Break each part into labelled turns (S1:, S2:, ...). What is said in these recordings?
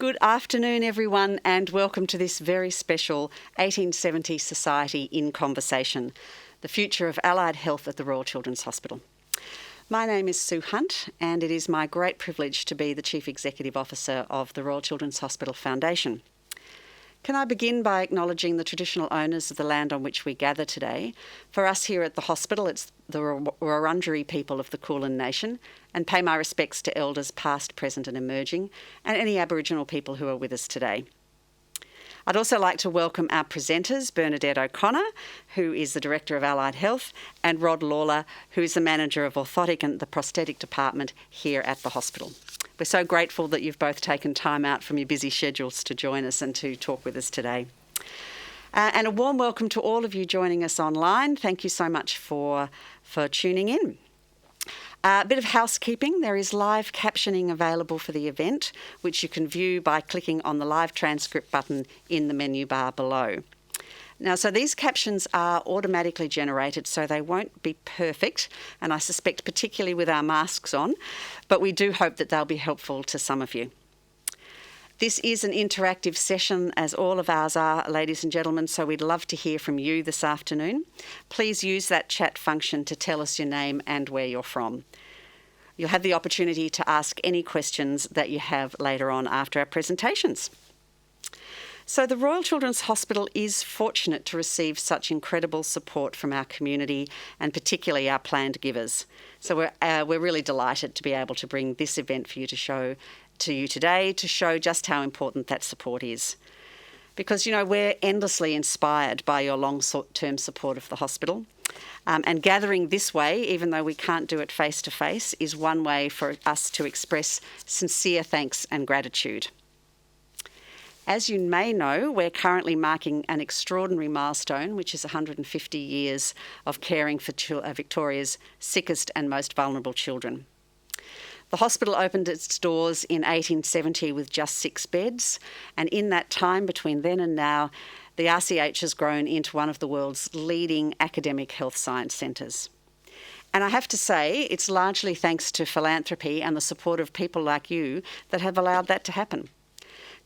S1: Good afternoon, everyone, and welcome to this very special 1870 Society in Conversation, the future of allied health at the Royal Children's Hospital. My name is Sue Hunt, and it is my great privilege to be the Chief Executive Officer of the Royal Children's Hospital Foundation. Can I begin by acknowledging the traditional owners of the land on which we gather today? For us here at the hospital, it's the Wurundjeri people of the Kulin Nation, and pay my respects to elders past, present and emerging, and any Aboriginal people who are with us today. I'd also like to welcome our presenters, Bernadette O'Connor, who is the Director of Allied Health, and Rod Lawler, who is the Manager of Orthotic and the Prosthetic Department here at the hospital. We're so grateful that you've both taken time out from your busy schedules to join us and to talk with us today. And a warm welcome to all of you joining us online. Thank you so much for tuning in. A bit of housekeeping. There is live captioning available for the event, which you can view by clicking on the live transcript button in the menu bar below. Now, so these captions are automatically generated, so they won't be perfect, and I suspect particularly with our masks on, but we do hope that they'll be helpful to some of you. This is an interactive session, as all of ours are, ladies and gentlemen, so we'd love to hear from you this afternoon. Please use that chat function to tell us your name and where you're from. You'll have the opportunity to ask any questions that you have later on after our presentations. So the Royal Children's Hospital is fortunate to receive such incredible support from our community and particularly our planned givers. So we're really delighted to be able to bring this event for you to show to you today to show just how important that support is. Because, you know, we're endlessly inspired by your long-term support of the hospital. And gathering this way, even though we can't do it face-to-face, is one way for us to express sincere thanks and gratitude. As you may know, we're currently marking an extraordinary milestone, which is 150 years of caring for Victoria's sickest and most vulnerable children. The hospital opened its doors in 1870 with just 6 beds, and in that time between then and now, the RCH has grown into one of the world's leading academic health science centres. And I have to say, it's largely thanks to philanthropy and the support of people like you that have allowed that to happen.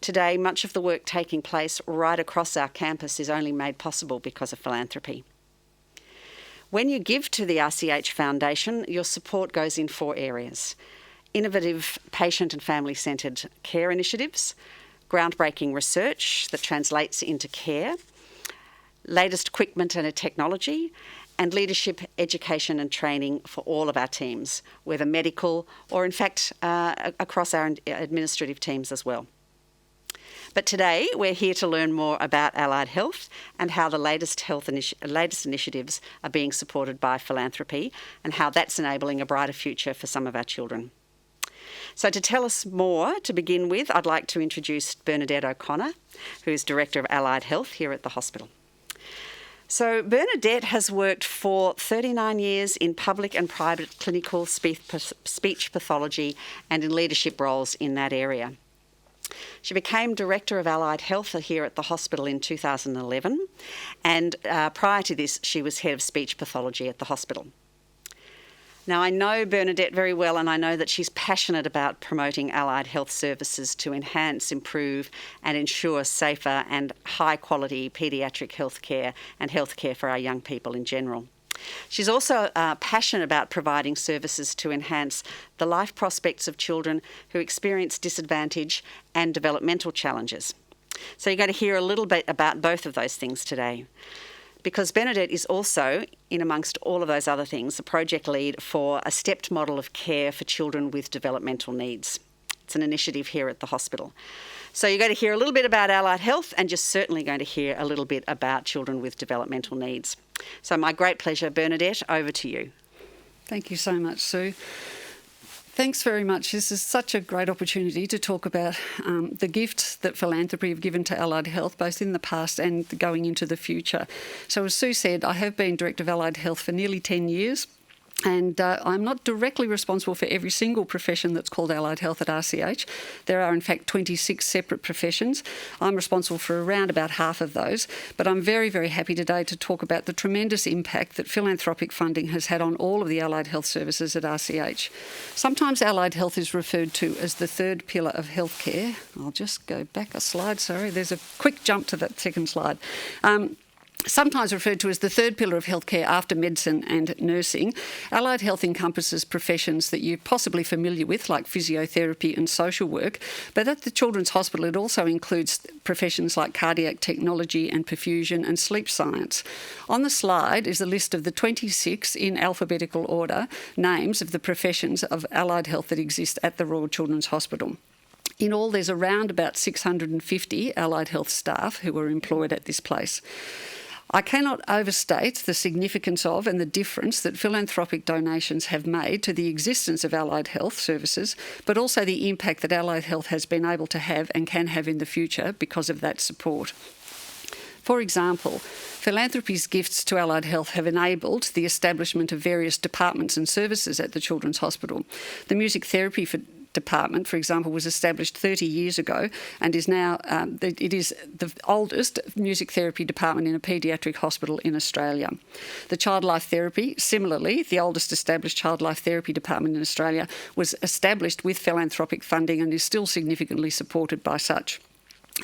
S1: Today, much of the work taking place right across our campus is only made possible because of philanthropy. When you give to the RCH Foundation, your support goes in 4 areas: innovative patient and family-centred care initiatives, groundbreaking research that translates into care, latest equipment and technology, and leadership, education and training for all of our teams, whether medical or in fact across our administrative teams as well. But today we're here to learn more about allied health and how the latest initiatives are being supported by philanthropy and how that's enabling a brighter future for some of our children. So to tell us more, to begin with, I'd like to introduce Bernadette O'Connor, who is Director of Allied Health here at the hospital. So Bernadette has worked for 39 years in public and private clinical speech pathology and in leadership roles in that area. She became Director of Allied Health here at the hospital in 2011, and prior to this, she was Head of Speech Pathology at the hospital. Now, I know Bernadette very well, and I know that she's passionate about promoting allied health services to enhance, improve and ensure safer and high-quality paediatric healthcare and healthcare for our young people in general. She's also passionate about providing services to enhance the life prospects of children who experience disadvantage and developmental challenges. So you're going to hear a little bit about both of those things today, because Bernadette is also, in amongst all of those other things, the project lead for a stepped model of care for children with developmental needs. It's an initiative here at the hospital. So you're going to hear a little bit about allied health, and you're certainly going to hear a little bit about children with developmental needs. So my great pleasure, Bernadette, over to you.
S2: Thank you so much, Sue. Thanks very much. This is such a great opportunity to talk about the gift that philanthropy have given to allied health, both in the past and going into the future. So as Sue said, I have been Director of Allied Health for nearly 10 years. And I'm not directly responsible for every single profession that's called allied health at RCH. There are, in fact, 26 separate professions. I'm responsible for around about half of those. But I'm very, very happy today to talk about the tremendous impact that philanthropic funding has had on all of the allied health services at RCH. Sometimes allied health is referred to as the third pillar of healthcare. I'll just go back a slide, sorry. There's a quick jump to that second slide. Sometimes referred to as the third pillar of healthcare after medicine and nursing, allied health encompasses professions that you're possibly familiar with, like physiotherapy and social work, but at the Children's Hospital it also includes professions like cardiac technology and perfusion and sleep science. On the slide is a list of the 26, in alphabetical order, names of the professions of allied health that exist at the Royal Children's Hospital. In all, there's around about 650 allied health staff who are employed at this place. I cannot overstate the significance of and the difference that philanthropic donations have made to the existence of allied health services, but also the impact that allied health has been able to have and can have in the future because of that support. For example, philanthropy's gifts to allied health have enabled the establishment of various departments and services at the Children's Hospital. The music therapy department, for example, was established 30 years ago and is now it is the oldest music therapy department in a paediatric hospital in Australia. The child life therapy, similarly, the oldest established child life therapy department in Australia, was established with philanthropic funding and is still significantly supported by such.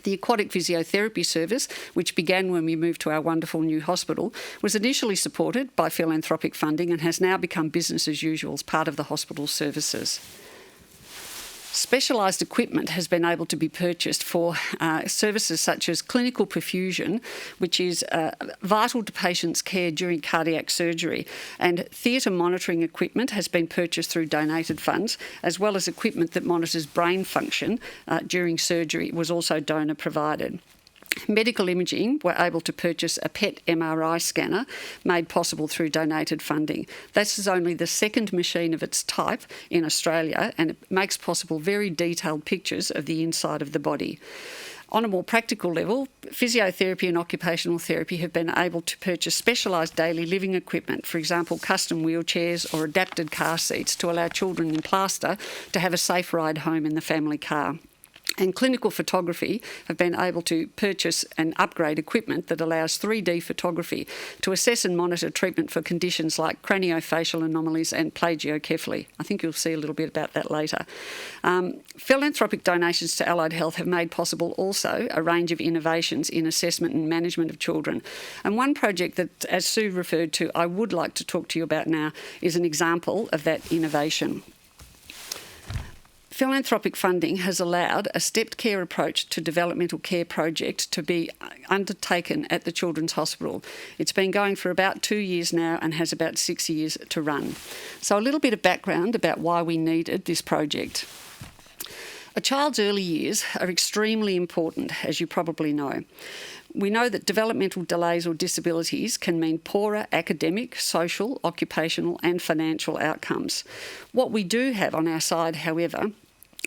S2: The aquatic physiotherapy service, which began when we moved to our wonderful new hospital, was initially supported by philanthropic funding and has now become business as usual as part of the hospital's services. Specialised equipment has been able to be purchased for services such as clinical perfusion, which is vital to patients' care during cardiac surgery, and theatre monitoring equipment has been purchased through donated funds, as well as equipment that monitors brain function during surgery was also donor provided. Medical imaging were able to purchase a PET MRI scanner made possible through donated funding. This is only the second machine of its type in Australia, and it makes possible very detailed pictures of the inside of the body. On a more practical level, physiotherapy and occupational therapy have been able to purchase specialised daily living equipment, for example, custom wheelchairs or adapted car seats to allow children in plaster to have a safe ride home in the family car. And clinical photography have been able to purchase and upgrade equipment that allows 3D photography to assess and monitor treatment for conditions like craniofacial anomalies and plagiocephaly. I think you'll see a little bit about that later. Philanthropic donations to allied health have made possible also a range of innovations in assessment and management of children. And one project that, as Sue referred to, I would like to talk to you about now is an example of that innovation. Philanthropic funding has allowed a stepped care approach to developmental care project to be undertaken at the Children's Hospital. It's been going for about 2 years now and has about 6 years to run. So a little bit of background about why we needed this project. A child's early years are extremely important, as you probably know. We know that developmental delays or disabilities can mean poorer academic, social, occupational and financial outcomes. What we do have on our side, however,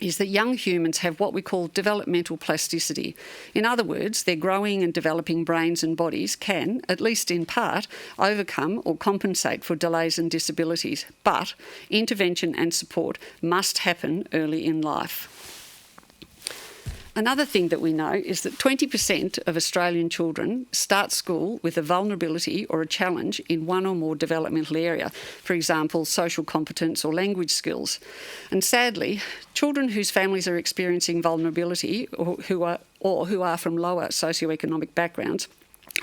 S2: is that young humans have what we call developmental plasticity. In other words, their growing and developing brains and bodies can, at least in part, overcome or compensate for delays and disabilities, but intervention and support must happen early in life. Another thing that we know is that 20% of Australian children start school with a vulnerability or a challenge in one or more developmental area, for example, social competence or language skills. And sadly, children whose families are experiencing vulnerability or who are from lower socioeconomic backgrounds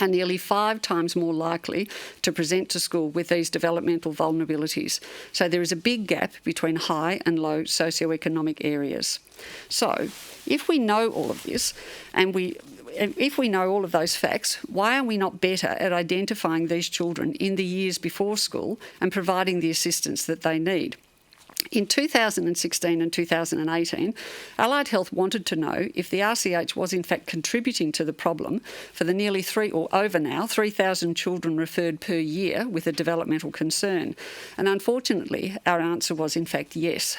S2: are nearly 5 times more likely to present to school with these developmental vulnerabilities. So there is a big gap between high and low socioeconomic areas. So if we know all of this and if we know all of those facts, why are we not better at identifying these children in the years before school and providing the assistance that they need? In 2016 and 2018, Allied Health wanted to know if the RCH was in fact contributing to the problem for the nearly 3,000 children referred per year with a developmental concern. And unfortunately, our answer was in fact yes.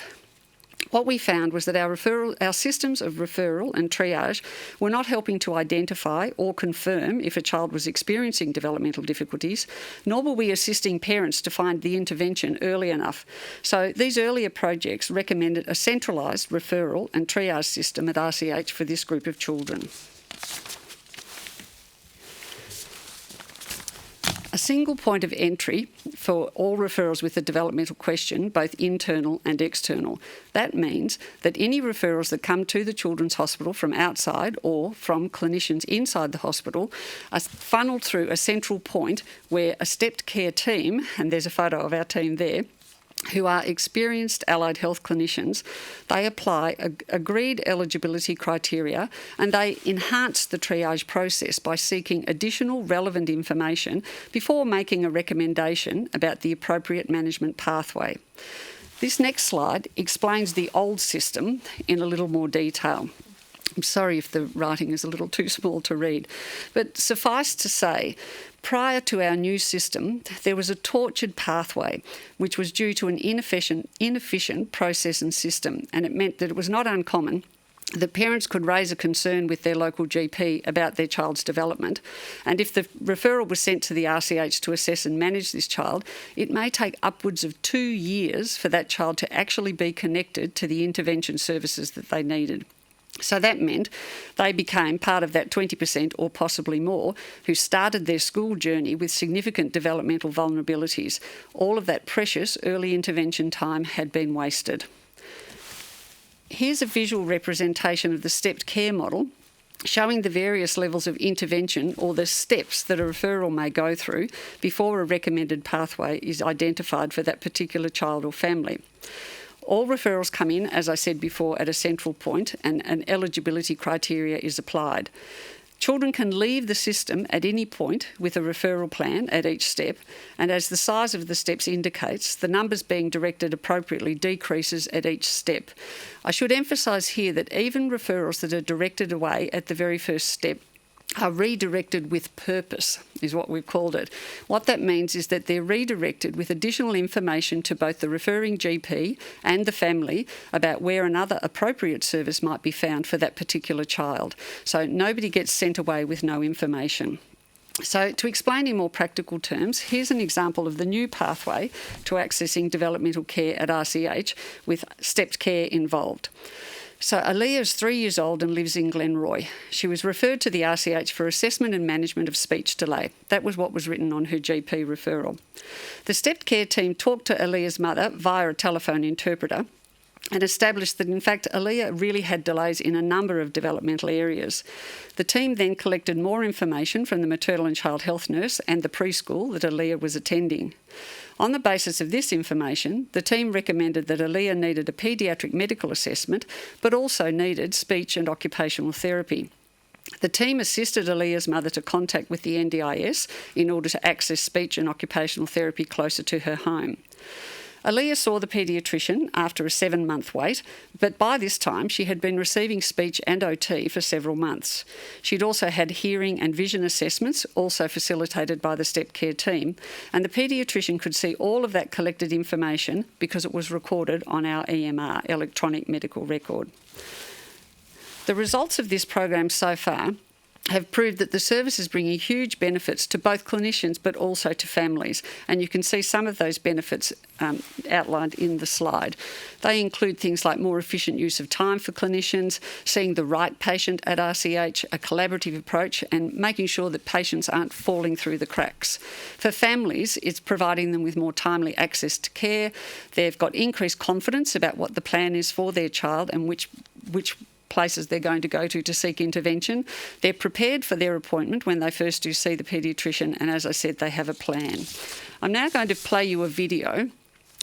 S2: What we found was that our systems of referral and triage were not helping to identify or confirm if a child was experiencing developmental difficulties, nor were we assisting parents to find the intervention early enough. So these earlier projects recommended a centralised referral and triage system at RCH for this group of children. A single point of entry for all referrals with a developmental question, both internal and external. That means that any referrals that come to the Children's Hospital from outside or from clinicians inside the hospital are funnelled through a central point where a stepped care team, and there's a photo of our team there, who are experienced allied health clinicians, they apply agreed eligibility criteria and they enhance the triage process by seeking additional relevant information before making a recommendation about the appropriate management pathway. This next slide explains the old system in a little more detail. I'm sorry if the writing is a little too small to read, but suffice to say, prior to our new system, there was a tortured pathway which was due to an inefficient process and system, and it meant that it was not uncommon that parents could raise a concern with their local GP about their child's development, and if the referral was sent to the RCH to assess and manage this child, it may take upwards of 2 years for that child to actually be connected to the intervention services that they needed. So that meant they became part of that 20% or possibly more who started their school journey with significant developmental vulnerabilities. All of that precious early intervention time had been wasted. Here's a visual representation of the stepped care model showing the various levels of intervention or the steps that a referral may go through before a recommended pathway is identified for that particular child or family. All referrals come in, as I said before, at a central point and an eligibility criteria is applied. Children can leave the system at any point with a referral plan at each step, and as the size of the steps indicates, the numbers being directed appropriately decreases at each step. I should emphasise here that even referrals that are directed away at the very first step are redirected with purpose, is what we've called it. What that means is that they're redirected with additional information to both the referring GP and the family about where another appropriate service might be found for that particular child. So nobody gets sent away with no information. So to explain in more practical terms, here's an example of the new pathway to accessing developmental care at RCH with stepped care involved. So Aaliyah is 3 years old and lives in Glenroy. She was referred to the RCH for assessment and management of speech delay. That was what was written on her GP referral. The stepped care team talked to Aaliyah's mother via a telephone interpreter and established that in fact Aaliyah really had delays in a number of developmental areas. The team then collected more information from the maternal and child health nurse and the preschool that Aaliyah was attending. On the basis of this information, the team recommended that Aaliyah needed a paediatric medical assessment, but also needed speech and occupational therapy. The team assisted Aaliyah's mother to contact with the NDIS in order to access speech and occupational therapy closer to her home. Aaliyah saw the paediatrician after a 7-month wait, but by this time she had been receiving speech and OT for several months. She'd also had hearing and vision assessments, also facilitated by the stepped care team, and the paediatrician could see all of that collected information because it was recorded on our EMR, electronic medical record. The results of this program so far have proved that the service is bringing huge benefits to both clinicians but also to families, and you can see some of those benefits outlined in the slide. They include things like more efficient use of time for clinicians, seeing the right patient at RCH, a collaborative approach, and making sure that patients aren't falling through the cracks. For families, it's providing them with more timely access to care. They've got increased confidence about what the plan is for their child and which places they're going to go to seek intervention. They're prepared for their appointment when they first do see the paediatrician, and as I said, they have a plan. I'm now going to play you a video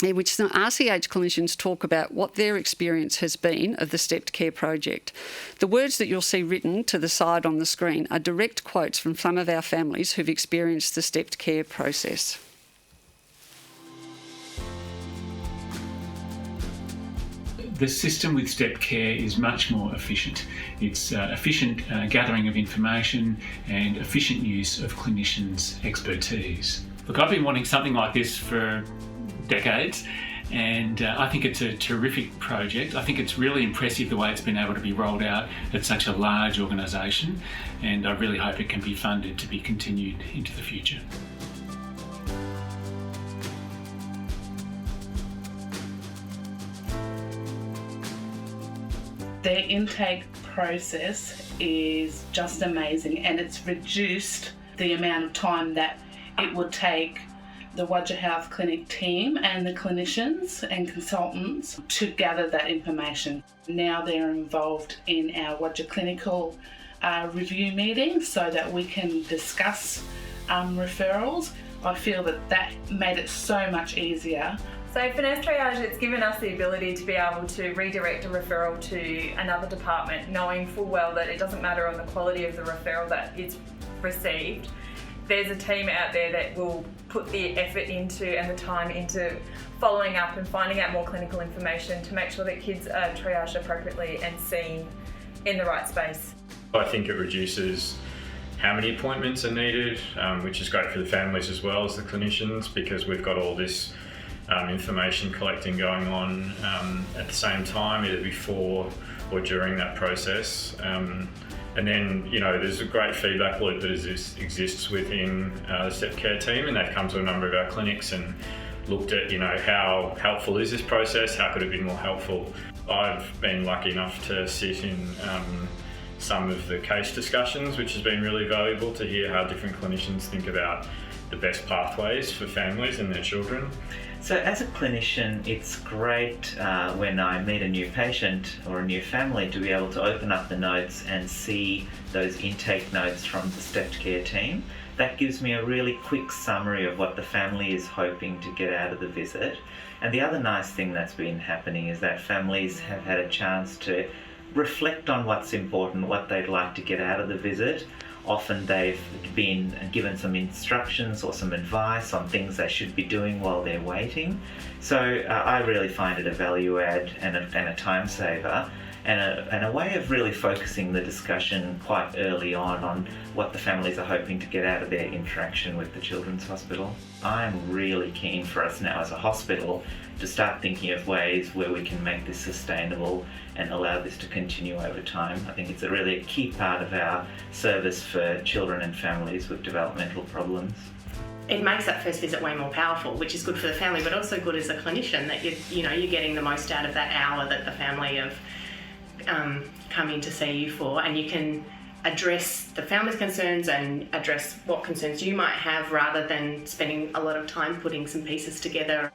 S2: in which some RCH clinicians talk about what their experience has been of the stepped care project. The words that you'll see written to the side on the screen are direct quotes from some of our families who've experienced the stepped care process.
S3: The system with stepped care is much more efficient. It's efficient gathering of information and efficient use of clinicians' expertise. Look, I've been wanting something like this for decades, And I think it's a terrific project. I think it's really impressive the way it's been able to be rolled out at such a large organisation, and I really hope it can be funded to be continued into the future.
S4: Their intake process is just amazing, and it's reduced the amount of time that it would take the Wadja Health Clinic team and the clinicians and consultants to gather that information. Now they're involved in our Wadja clinical review meetings so that we can discuss referrals. I feel that made it so much easier.
S5: So Finesse Triage, it's given us the ability to be able to redirect a referral to another department, knowing full well that it doesn't matter on the quality of the referral that is received. There's a team out there that will put the effort into and the time into following up and finding out more clinical information to make sure that kids are triaged appropriately and seen in the right space.
S6: I think it reduces how many appointments are needed, which is great for the families as well as the clinicians, because we've got all this information collecting going on at the same time, either before or during that process. And then, there's a great feedback loop that exists within the step care team, and they've come to a number of our clinics and looked at, how helpful is this process, how could it be more helpful. I've been lucky enough to sit in some of the case discussions, which has been really valuable to hear how different clinicians think about the best pathways for families and their children.
S7: So as a clinician, it's great when I meet a new patient or a new family to be able to open up the notes and see those intake notes from the stepped care team. That gives me a really quick summary of what the family is hoping to get out of the visit. And the other nice thing that's been happening is that families have had a chance to reflect on what's important, what they'd like to get out of the visit. Often they've been given some instructions or some advice on things they should be doing while they're waiting. So I really find it a value add and a time saver, and a way of really focusing the discussion quite early on what the families are hoping to get out of their interaction with the Children's Hospital. I'm really keen for us now as a hospital to start thinking of ways where we can make this sustainable and allow this to continue over time. I think it's really a key part of our service for children and families with developmental problems.
S8: It makes that first visit way more powerful, which is good for the family, but also good as a clinician, that you're getting the most out of that hour that the family have come in to see you for, and you can address the family's concerns and address what concerns you might have rather than spending a lot of time putting some pieces together.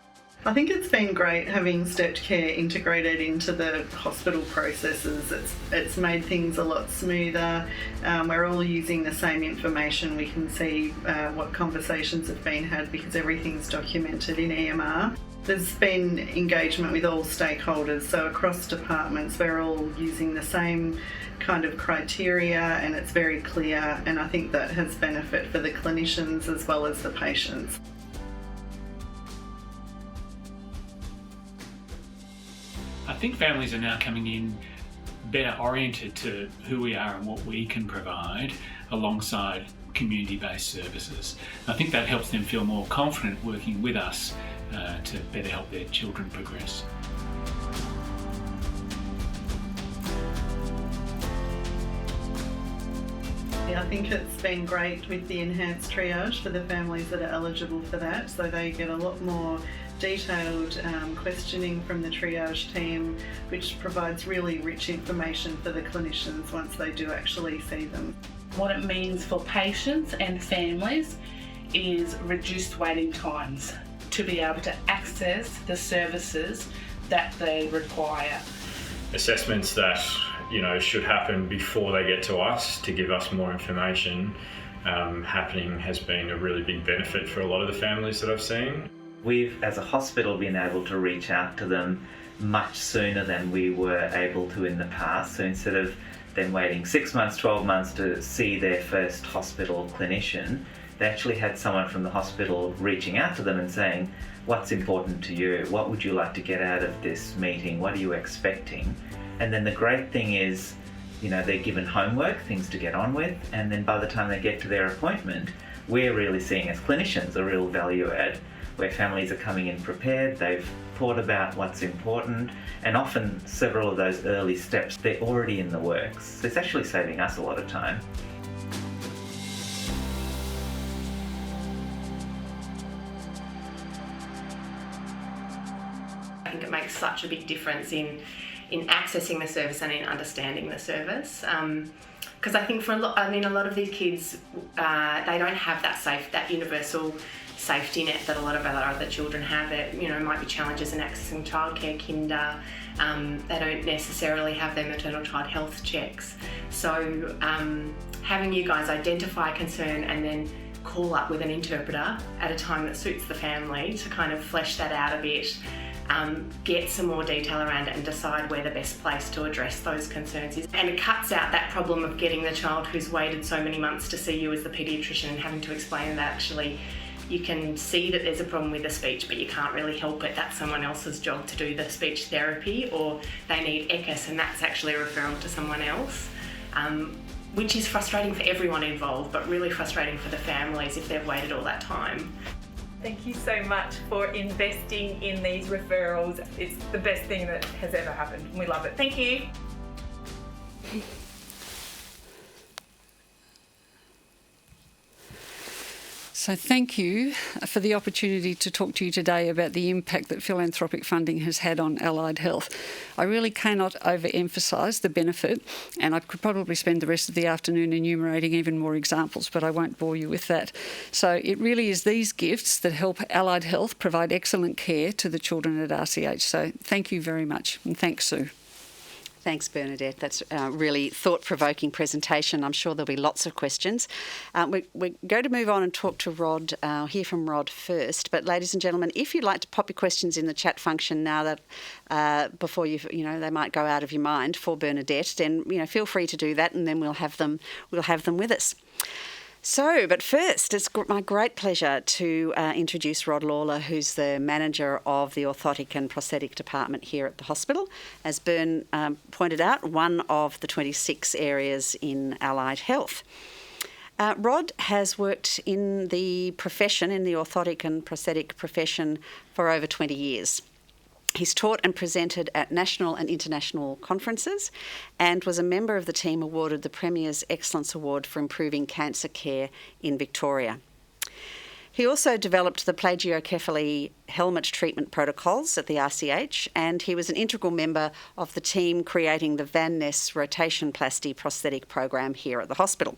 S9: I think it's been great having stepped care integrated into the hospital processes. It's made things a lot smoother. We're all using the same information. We can see what conversations have been had because everything's documented in EMR. There's been engagement with all stakeholders, so across departments we're all using the same kind of criteria, and it's very clear, and I think that has benefit for the clinicians as well as the patients.
S3: I think families are now coming in better oriented to who we are and what we can provide alongside community-based services. I think that helps them feel more confident working with us to better help their children progress.
S9: Yeah, I think it's been great with the enhanced triage for the families that are eligible for that, so they get a lot more detailed questioning from the triage team, which provides really rich information for the clinicians once they do actually see them.
S4: What it means for patients and families is reduced waiting times to be able to access the services that they require.
S6: Assessments that should happen before they get to us to give us more information happening has been a really big benefit for a lot of the families that I've seen.
S7: We've, as a hospital, been able to reach out to them much sooner than we were able to in the past. So instead of them waiting 6 months, 12 months to see their first hospital clinician, they actually had someone from the hospital reaching out to them and saying, what's important to you? What would you like to get out of this meeting? What are you expecting? And then the great thing is, they're given homework, things to get on with, and then by the time they get to their appointment, we're really seeing as clinicians a real value add. where families are coming in prepared, they've thought about what's important, and often several of those early steps, they're already in the works. It's actually saving us a lot of time.
S8: I think it makes such a big difference in accessing the service and in understanding the service. Because I think for a lot of these kids, they don't have that universal safety net that a lot of our other children have. There, might be challenges in accessing childcare, kinder. They don't necessarily have their maternal child health checks. So having you guys identify a concern and then call up with an interpreter at a time that suits the family to kind of flesh that out a bit, get some more detail around it and decide where the best place to address those concerns is. And it cuts out that problem of getting the child who's waited so many months to see you as the paediatrician and having to explain that actually you can see that there's a problem with the speech, but you can't really help it. That's someone else's job to do the speech therapy, or they need ECUS and that's actually a referral to someone else. Which is frustrating for everyone involved, but really frustrating for the families if they've waited all that time.
S5: Thank you so much for investing in these referrals. It's the best thing that has ever happened. We love it. Thank you.
S2: So thank you for the opportunity to talk to you today about the impact that philanthropic funding has had on allied health. I really cannot overemphasise the benefit, and I could probably spend the rest of the afternoon enumerating even more examples, but I won't bore you with that. So it really is these gifts that help allied health provide excellent care to the children at RCH. So thank you very much, and thanks, Sue.
S1: Thanks, Bernadette. That's a really thought-provoking presentation. I'm sure there'll be lots of questions. We're going to move on and talk to Rod, hear from Rod first. But ladies and gentlemen, if you'd like to pop your questions in the chat function now that before they might go out of your mind for Bernadette, then feel free to do that, and then we'll have them with us. So, but first, it's my great pleasure to introduce Rod Lawler, who's the manager of the orthotic and prosthetic department here at the hospital. As Bern pointed out, one of the 26 areas in allied health. Rod has worked in the profession, in the orthotic and prosthetic profession, for over 20 years. He's taught and presented at national and international conferences and was a member of the team awarded the Premier's Excellence Award for improving cancer care in Victoria. He also developed the plagiocephaly helmet treatment protocols at the RCH, and he was an integral member of the team creating the Finesse rotation-plasty prosthetic program here at the hospital.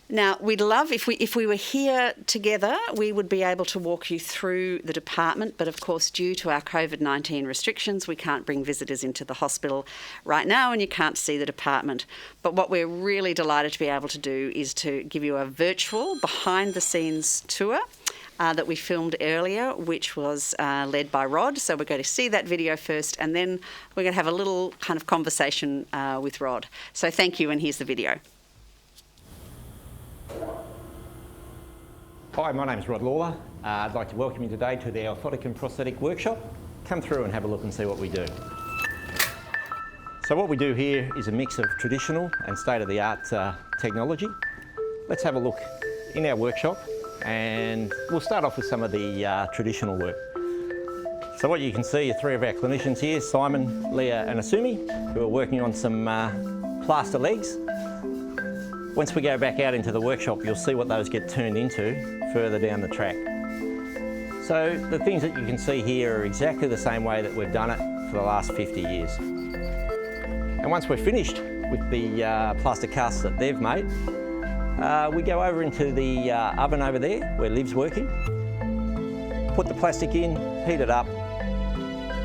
S1: Now, we'd love, if we were here together, we would be able to walk you through the department, but of course, due to our COVID-19 restrictions, we can't bring visitors into the hospital right now and you can't see the department. But what we're really delighted to be able to do is to give you a virtual behind-the-scenes tour that we filmed earlier, which was led by Rod. So we're going to see that video first, and then we're going to have a little kind of conversation with Rod. So thank you, and here's the video.
S10: Hi, my name's Rod Lawler. I'd like to welcome you today to the Orthotic and Prosthetic Workshop. Come through and have a look and see what we do. So what we do here is a mix of traditional and state-of-the-art technology. Let's have a look in our workshop, and we'll start off with some of the traditional work. So what you can see are three of our clinicians here, Simon, Leah and Asumi, who are working on some plaster legs. Once we go back out into the workshop, you'll see what those get turned into further down the track. So the things that you can see here are exactly the same way that we've done it for the last 50 years. And once we're finished with the plaster casts that they've made, we go over into the oven over there where Liv's working, put the plastic in, heat it up,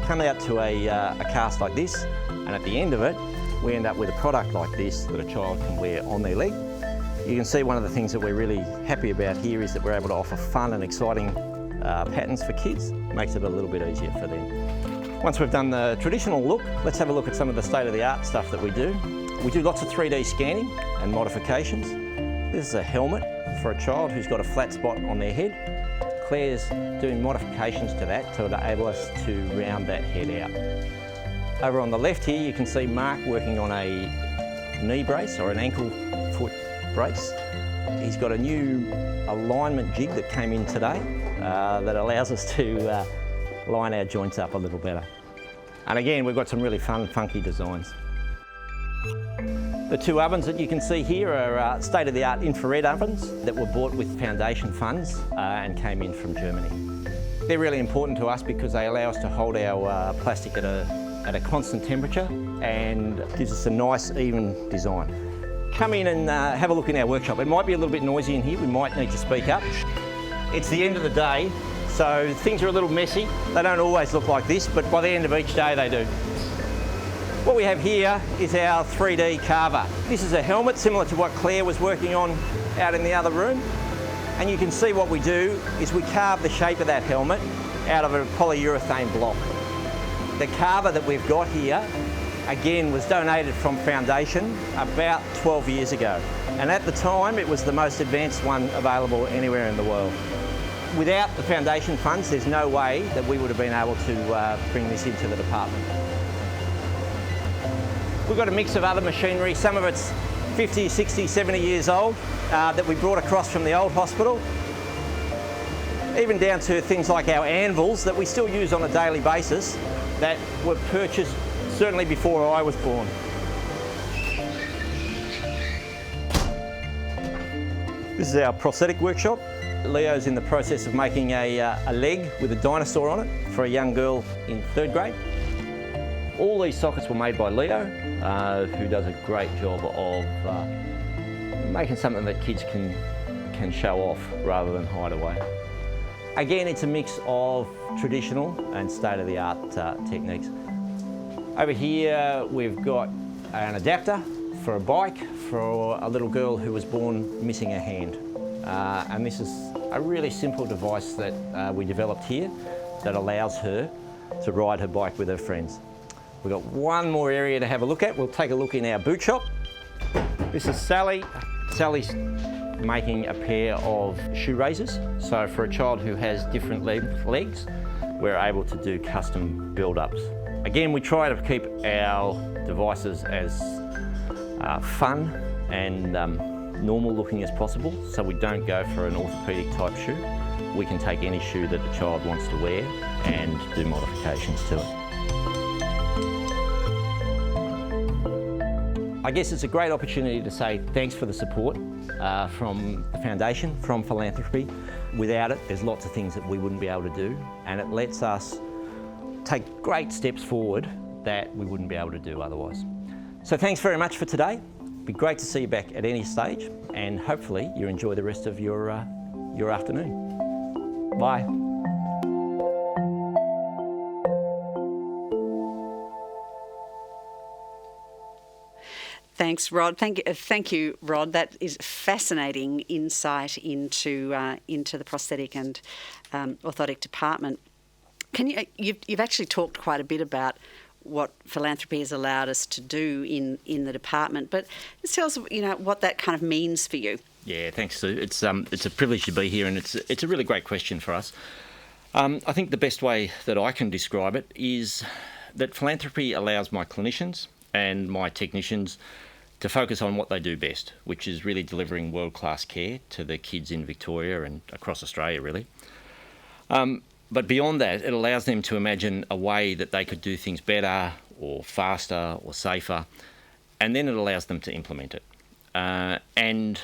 S10: come out to a cast like this, and at the end of it, we end up with a product like this that a child can wear on their leg. You can see one of the things that we're really happy about here is that we're able to offer fun and exciting patterns for kids. It makes it a little bit easier for them. Once we've done the traditional look, let's have a look at some of the state-of-the-art stuff that we do. We do lots of 3D scanning and modifications. This is a helmet for a child who's got a flat spot on their head. Claire's doing modifications to that to enable us to round that head out. Over on the left here, you can see Mark working on a knee brace or an ankle foot brace. He's got a new alignment jig that came in today that allows us to line our joints up a little better. And again, we've got some really fun, funky designs. The two ovens that you can see here are state-of-the-art infrared ovens that were bought with foundation funds and came in from Germany. They're really important to us because they allow us to hold our plastic at a constant temperature and gives us a nice, even design. Come in and have a look in our workshop. It might be a little bit noisy in here, we might need to speak up. It's the end of the day, so things are a little messy. They don't always look like this, but by the end of each day they do. What we have here is our 3D carver. This is a helmet similar to what Claire was working on out in the other room. And you can see what we do is we carve the shape of that helmet out of a polyurethane block. The carver that we've got here, again, was donated from Foundation about 12 years ago. And at the time, it was the most advanced one available anywhere in the world. Without the Foundation funds, there's no way that we would have been able to bring this into the department. We've got a mix of other machinery, some of it's 50, 60, 70 years old that we brought across from the old hospital. Even down to things like our anvils that we still use on a daily basis that were purchased certainly before I was born. This is our prosthetic workshop. Leo's in the process of making a leg with a dinosaur on it for a young girl in 3rd grade. All these sockets were made by Leo, who does a great job of making something that kids can show off rather than hide away. Again, it's a mix of traditional and state-of-the-art techniques. Over here, we've got an adapter for a bike for a little girl who was born missing a hand. And this is a really simple device that we developed here that allows her to ride her bike with her friends. We've got one more area to have a look at. We'll take a look in our boot shop. This is Sally. Sally's making a pair of shoe raisers. So for a child who has different legs, we're able to do custom build-ups. Again, we try to keep our devices as fun and normal looking as possible, so we don't go for an orthopedic type shoe. We can take any shoe that the child wants to wear and do modifications to it. I guess it's a great opportunity to say thanks for the support from the Foundation, from philanthropy. Without it, there's lots of things that we wouldn't be able to do, and it lets us take great steps forward that we wouldn't be able to do otherwise. So thanks very much for today. It'd be great to see you back at any stage, and hopefully you enjoy the rest of your afternoon. Bye.
S1: Thanks, Rod. Thank you, Rod. That is fascinating insight into the prosthetic and orthotic department. You've actually talked quite a bit about what philanthropy has allowed us to do in the department, but just tell us, what that kind of means for you.
S10: Yeah, thanks, Sue. It's a privilege to be here, and it's a really great question for us. I think the best way that I can describe it is that philanthropy allows my clinicians and my technicians to focus on what they do best, which is really delivering world-class care to the kids in Victoria and across Australia, really. But beyond that, it allows them to imagine a way that they could do things better or faster or safer, and then it allows them to implement it. And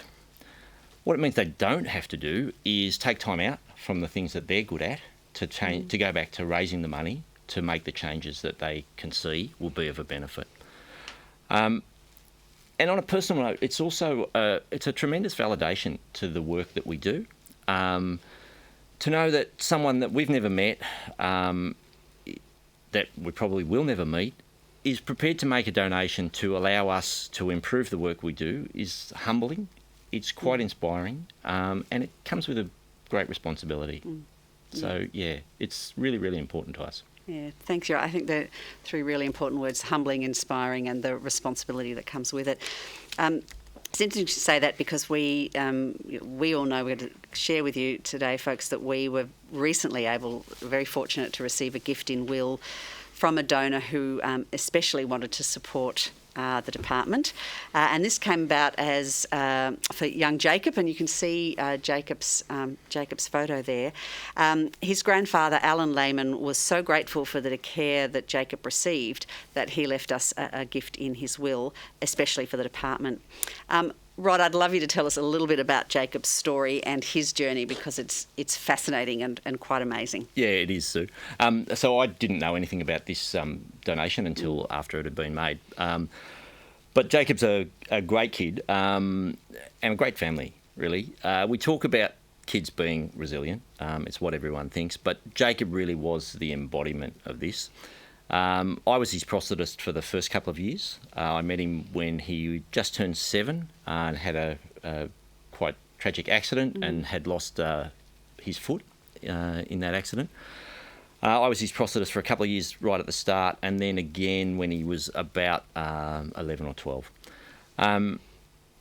S10: what it means they don't have to do is take time out from the things that they're good at to go back to raising the money to make the changes that they can see will be of a benefit. And on a personal note, it's also it's a tremendous validation to the work that we do. To know that someone that we've never met, that we probably will never meet, is prepared to make a donation to allow us to improve the work we do is humbling. It's quite inspiring, and it comes with a great responsibility. So, yeah, it's really, really important to us.
S1: Yeah, thanks. I think they're three really important words: humbling, inspiring, and the responsibility that comes with it. It's interesting to say that because we all know, we're going to share with you today, folks, that we were recently very fortunate to receive a gift in will from a donor who especially wanted to support the department. And this came about as for young Jacob, and you can see Jacob's photo there. His grandfather, Alan Lehman, was so grateful for the care that Jacob received that he left us a gift in his will, especially for the department. Rod, I'd love you to tell us a little bit about Jacob's story and his journey, because it's fascinating and quite amazing.
S10: Yeah, it is, Sue. So I didn't know anything about this donation until after it had been made. But Jacob's a great kid and a great family, really. We talk about kids being resilient. It's what everyone thinks. But Jacob really was the embodiment of this. I was his prosthetist for the first couple of years. I met him when he just turned 7 and had a quite tragic accident and had lost his foot in that accident. I was his prosthetist for a couple of years right at the start, and then again when he was about 11 or 12. And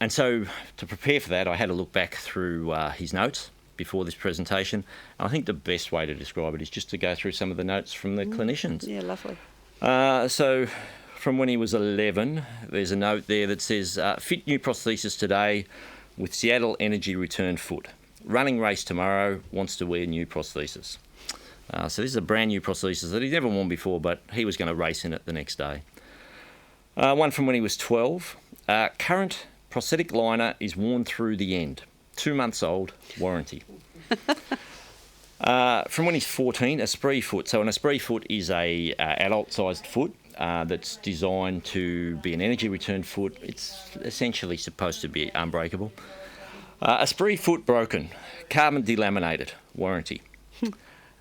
S10: so to prepare for that, I had to look back through his notes before this presentation. I think the best way to describe it is just to go through some of the notes from the clinicians.
S1: Yeah, lovely.
S10: So from when he was 11, there's a note there that says, fit new prosthesis today with Seattle Energy Return foot. Running race tomorrow, wants to wear new prosthesis. So this is a brand new prosthesis that he'd never worn before, but he was going to race in it the next day. One from when he was 12. Current prosthetic liner is worn through the end. 2 months old, warranty. From when he's 14, a spree foot. So an Esprit foot is a adult-sized foot that's designed to be an energy return foot. It's essentially supposed to be unbreakable. A spree foot broken, carbon delaminated, warranty.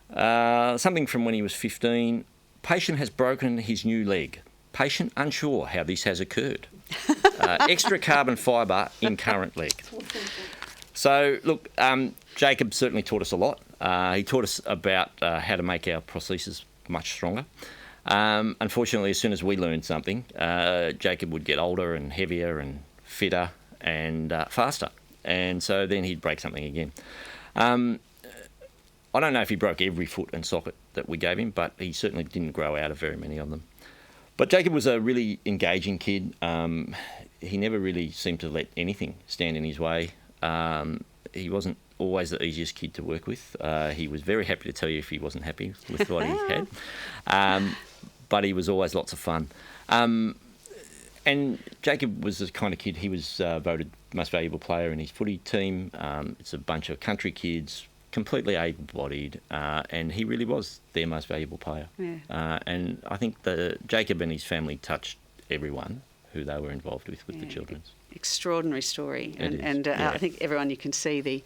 S10: Something from when he was 15. Patient has broken his new leg. Patient unsure how this has occurred. Extra carbon fibre in current leg. So, look, Jacob certainly taught us a lot. He taught us about how to make our prosthesis much stronger. Unfortunately, as soon as we learned something, Jacob would get older and heavier and fitter and faster. And so then he'd break something again. I don't know if he broke every foot and socket that we gave him, but he certainly didn't grow out of very many of them. But Jacob was a really engaging kid. He never really seemed to let anything stand in his way. He wasn't always the easiest kid to work with. He was very happy to tell you if he wasn't happy with what he had. But he was always lots of fun. And Jacob was the kind of kid, he was voted most valuable player in his footy team. It's a bunch of country kids, completely able-bodied, and he really was their most valuable player. Yeah. And I think Jacob and his family touched everyone who they were involved with the children.
S1: Extraordinary story, and
S10: yeah.
S1: I think everyone, you can see the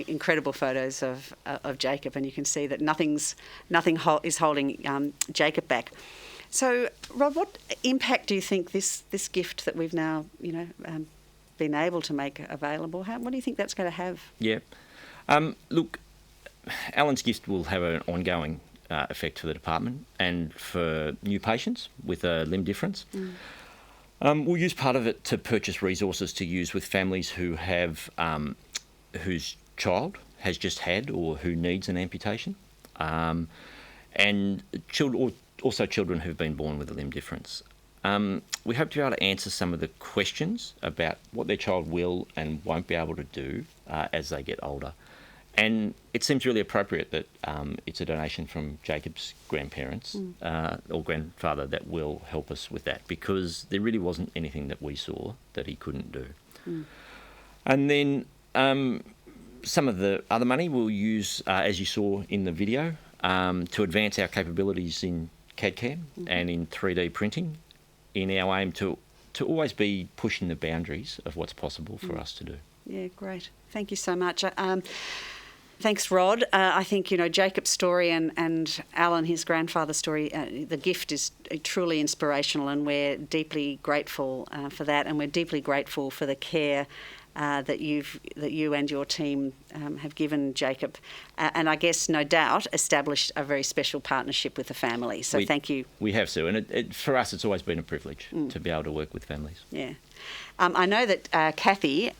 S1: incredible photos of Jacob, and you can see that nothing is holding Jacob back. So, Rob, what impact do you think this gift that we've now been able to make available, what do you think that's going to have?
S10: Yeah, look, Alan's gift will have an ongoing effect for the department and for new patients with a limb difference. We'll use part of it to purchase resources to use with families who have whose child has just had or who needs an amputation, and also children who've been born with a limb difference. We hope to be able to answer some of the questions about what their child will and won't be able to do as they get older. And it seems really appropriate that it's a donation from Jacob's grandparents or grandfather that will help us with that, because there really wasn't anything that we saw that he couldn't do. And then some of the other money we'll use, as you saw in the video, to advance our capabilities in CAD/CAM and in 3D printing, in our aim to always be pushing the boundaries of what's possible for us to do.
S1: Yeah, great. Thank you so much. Thanks, Rod. I think, Jacob's story and Alan, his grandfather's story, the gift is truly inspirational, and we're deeply grateful for that, and we're deeply grateful for the care that you and your team have given Jacob, and I guess no doubt established a very special partnership with the family. So thank you.
S10: We have, Sue, and for us it's always been a privilege to be able to work with families.
S1: Yeah. I know that Kathy,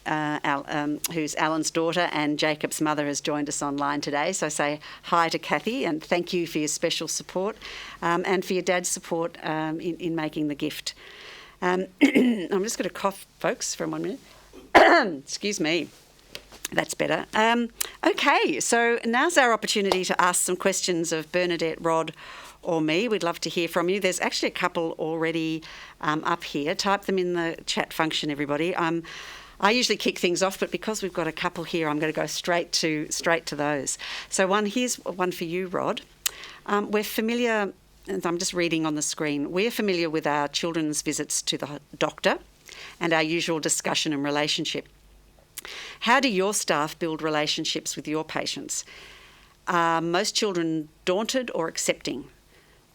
S1: who's Alan's daughter and Jacob's mother, has joined us online today. So say hi to Kathy, and thank you for your special support and for your dad's support in making the gift. I'm just going to cough, folks, for 1 minute. Excuse me. That's better. Okay, so now's our opportunity to ask some questions of Bernadette, Rod, or me. We'd love to hear from you. There's actually a couple already up here. Type them in the chat function, everybody. I usually kick things off, but because we've got a couple here, I'm going to go straight to those. So here's one for you, Rod. We're familiar, and I'm just reading on the screen, we're familiar with our children's visits to the doctor and our usual discussion and relationship. How do your staff build relationships with your patients? Are most children daunted or accepting?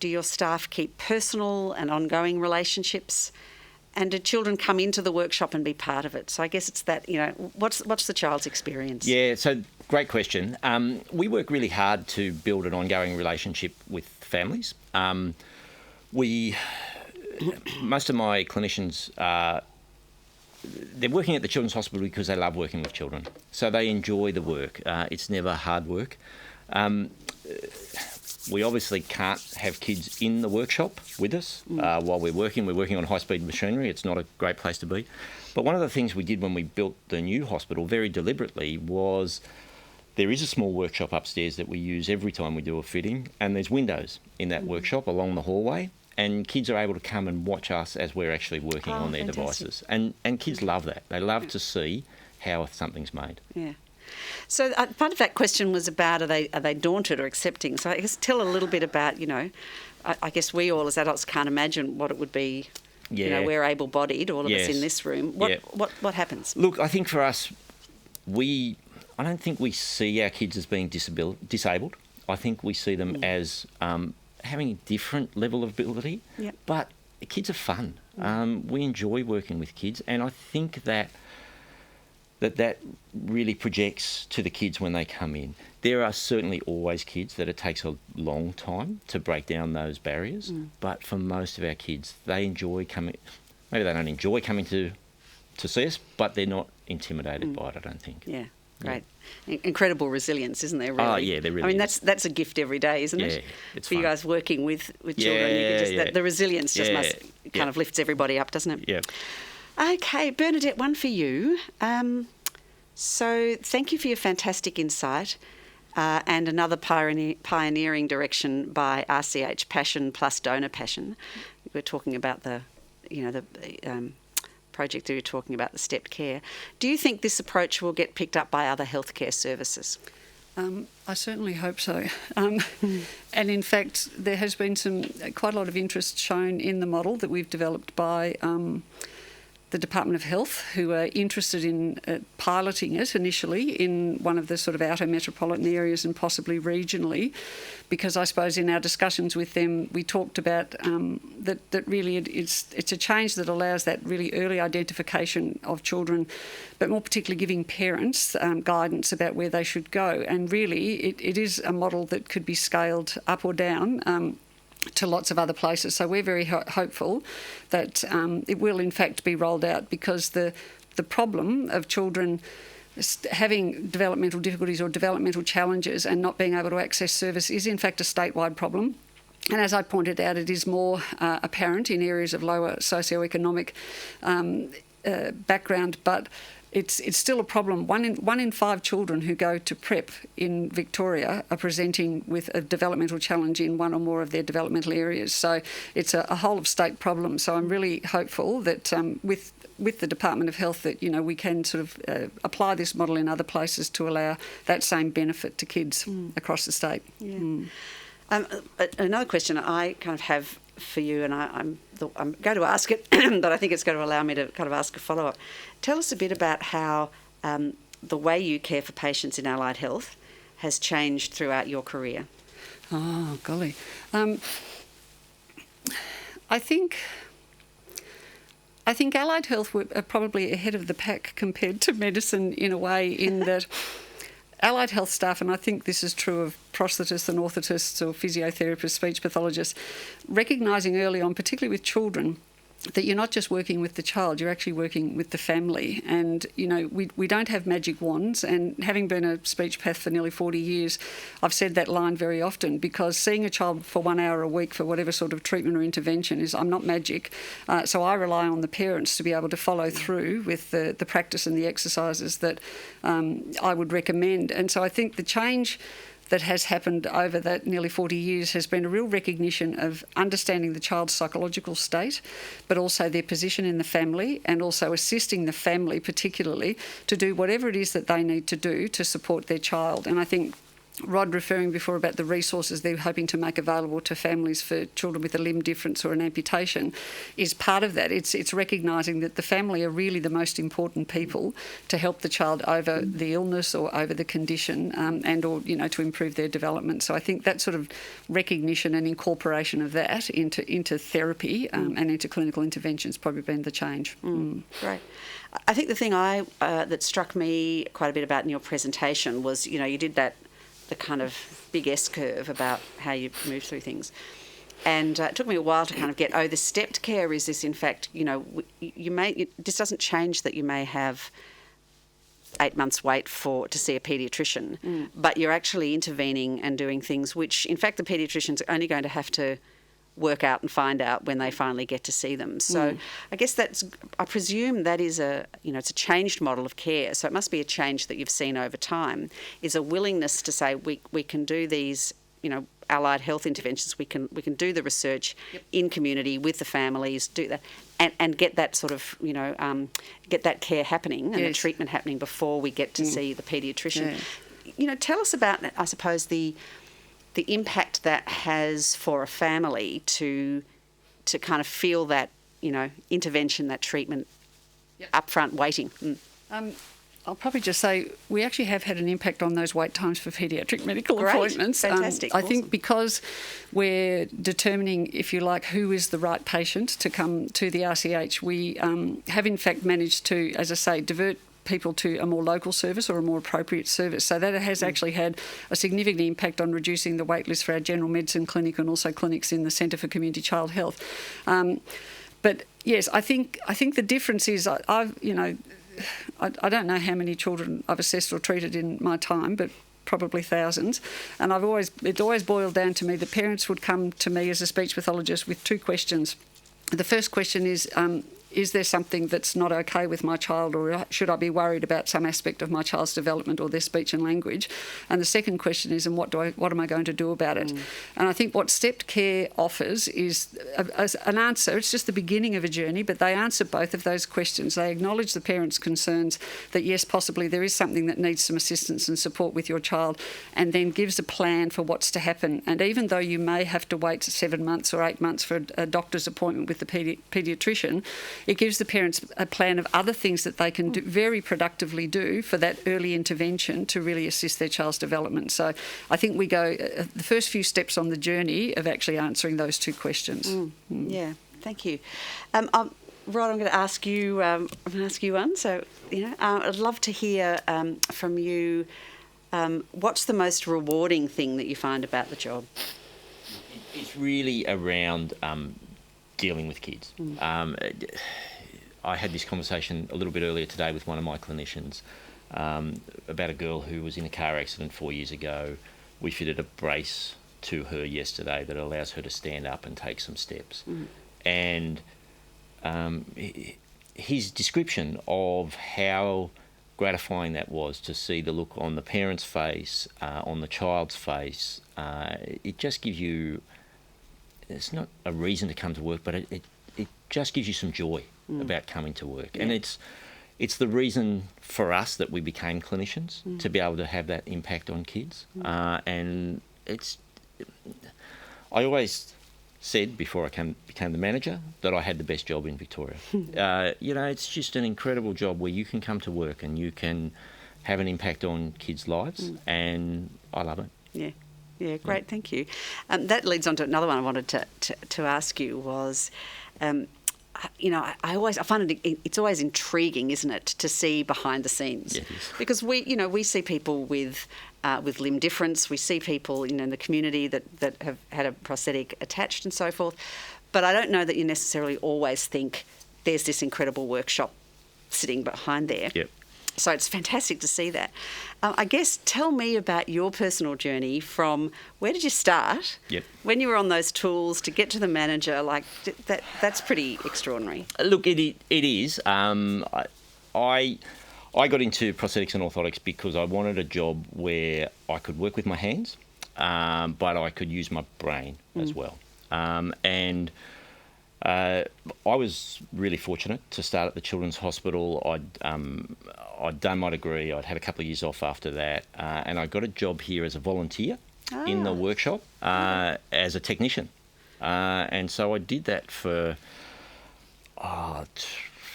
S1: Do your staff keep personal and ongoing relationships? And do children come into the workshop and be part of it? So I guess it's that, what's the child's experience?
S10: Yeah, so great question. We work really hard to build an ongoing relationship with families. Most of my clinicians they're working at the Children's Hospital because they love working with children. So they enjoy the work. It's never hard work. We obviously can't have kids in the workshop with us while we're working. We're working on high-speed machinery. It's not a great place to be. But one of the things we did when we built the new hospital very deliberately was there is a small workshop upstairs that we use every time we do a fitting, and there's windows in that workshop along the hallway, and kids are able to come and watch us as we're actually working on their devices. And kids love that. They love to see how something's made.
S1: Yeah. So part of that question was about are they daunted or accepting? So I guess tell a little bit about, I guess we all as adults can't imagine what it would be.
S10: Yeah.
S1: We're able-bodied, all of us in this room. What happens?
S10: Look, I think for us, I don't think we see our kids as being disabled. I think we see them as having a different level of ability.
S1: Yep.
S10: But kids are fun. We enjoy working with kids, and I think that really projects to the kids when they come in. There are certainly always kids that it takes a long time to break down those barriers, but for most of our kids, they enjoy coming. Maybe they don't enjoy coming to see us, but they're not intimidated by it, I don't think.
S1: Yeah, great. Yeah. Incredible resilience, isn't there, really?
S10: Oh, yeah, there really is.
S1: That's a gift every day, isn't it?
S10: Yeah, it's
S1: for
S10: fun.
S1: you guys working with children. The resilience just must kind of lifts everybody up, doesn't it?
S10: Yeah.
S1: Okay, Bernadette, one for you. So thank you for your fantastic insight and another pioneering direction by RCH Passion plus Donor Passion. We're talking about the project that you're talking about, the stepped care. Do you think this approach will get picked up by other healthcare services?
S2: I certainly hope so. And in fact, there has been quite a lot of interest shown in the model that we've developed by the Department of Health, who are interested in piloting it initially in one of the sort of outer metropolitan areas and possibly regionally, because I suppose in our discussions with them we talked about that really it's a change that allows that really early identification of children, but more particularly giving parents guidance about where they should go. And really it is a model that could be scaled up or down to lots of other places. So we're very hopeful that it will in fact be rolled out, because the problem of children having developmental difficulties or developmental challenges and not being able to access service is in fact a statewide problem. And as I pointed out, it is more apparent in areas of lower socioeconomic background, but it's still a problem. One in 5 children who go to prep in Victoria are presenting with a developmental challenge in one or more of their developmental areas. So it's a whole of state problem. So I'm really hopeful that with the Department of Health that we can sort of apply this model in other places to allow that same benefit to kids across the state.
S1: Yeah. Another question I kind of have for you, and I'm going to ask it, but I think it's going to allow me to kind of ask a follow-up. Tell us a bit about how the way you care for patients in allied health has changed throughout your career.
S2: Oh, golly. I think allied health are probably ahead of the pack compared to medicine in a way, in that allied health staff, and I think this is true of prosthetists and orthotists or physiotherapists, speech pathologists, recognising early on, particularly with children, that you're not just working with the child, you're actually working with the family. And, we don't have magic wands. And having been a speech path for nearly 40 years, I've said that line very often, because seeing a child for 1 hour a week for whatever sort of treatment or intervention I'm not magic. So I rely on the parents to be able to follow through with the practice and the exercises that I would recommend. And so I think the change that has happened over that nearly 40 years has been a real recognition of understanding the child's psychological state, but also their position in the family, and also assisting the family particularly to do whatever it is that they need to do to support their child. And I think Rod referring before about the resources they're hoping to make available to families for children with a limb difference or an amputation is part of that. It's recognising that the family are really the most important people to help the child over the illness or over the condition, and or to improve their development. So I think that sort of recognition and incorporation of that into therapy and into clinical intervention has probably been the change.
S1: Great. I think the thing that struck me quite a bit about in your presentation was you did the kind of big S-curve about how you move through things. And it took me a while to kind of get, the stepped care is this, in fact, this doesn't change that you may have 8 months wait to see a paediatrician, but you're actually intervening and doing things which, in fact, the paediatrician's only going to have to work out and find out when they finally get to see them. So I guess I presume that is it's a changed model of care. So it must be a change that you've seen over time, is a willingness to say we can do these, allied health interventions. We can do the research in community with the families, do that, and get that sort of, get that care happening and the treatment happening before we get to see the paediatrician. Yeah. Tell us about, I suppose, the impact that has for a family to kind of feel that, intervention, that treatment, upfront waiting.
S2: I'll probably just say we actually have had an impact on those wait times for paediatric medical appointments.
S1: Fantastic.
S2: I think because we're determining, if you like, who is the right patient to come to the RCH, we have in fact managed to, as I say, divert people to a more local service or a more appropriate service. So that has actually had a significant impact on reducing the wait list for our general medicine clinic and also clinics in the Centre for Community Child Health. But yes, I think the difference is I don't know how many children I've assessed or treated in my time, but probably thousands. And it's always boiled down to me that parents would come to me as a speech pathologist with two questions. The first question is there something that's not okay with my child, or should I be worried about some aspect of my child's development or their speech and language? And the second question is, and what am I going to do about it? And I think what stepped care offers is an answer. It's just the beginning of a journey, but they answer both of those questions. They acknowledge the parents' concerns that, yes, possibly there is something that needs some assistance and support with your child, and then gives a plan for what's to happen. And even though you may have to wait 7 months or 8 months for a doctor's appointment with the paediatrician, it gives the parents a plan of other things that they can very productively do for that early intervention to really assist their child's development. So I think we go the first few steps on the journey of actually answering those two questions.
S1: Yeah, thank you. Rod, I'm going to ask you. One. So I'd love to hear from you. What's the most rewarding thing that you find about the job?
S11: It's really around dealing with kids. I had this conversation a little bit earlier today with one of my clinicians about a girl who was in a car accident 4 years ago. We fitted a brace to her yesterday that allows her to stand up and take some steps. And his description of how gratifying that was to see the look on the parent's face, on the child's face, it just gives you, it's not a reason to come to work, but it just gives you some joy about coming to work. Yeah. And it's the reason for us that we became clinicians, to be able to have that impact on kids. And I always said before I became the manager that I had the best job in Victoria. It's just an incredible job where you can come to work and you can have an impact on kids' lives, and I love it.
S1: Yeah, great, thank you. That leads on to another one I wanted to ask you was, I find it's always intriguing, isn't it, to see behind the scenes?
S11: Yeah, it is.
S1: Because we see people with limb difference, we see people in the community that have had a prosthetic attached and so forth. But I don't know that you necessarily always think there's this incredible workshop sitting behind there.
S11: Yep.
S1: So it's fantastic to see that. I guess tell me about your personal journey from where did you start?
S11: Yep.
S1: When you were on those tools to get to the manager, like that's pretty extraordinary.
S11: Look, it is. I got into prosthetics and orthotics because I wanted a job where I could work with my hands, but I could use my brain as well. And I was really fortunate to start at the Children's Hospital. I'd done my degree. I'd had a couple of years off after that, and I got a job here as a volunteer in the workshop as a technician. And so I did that for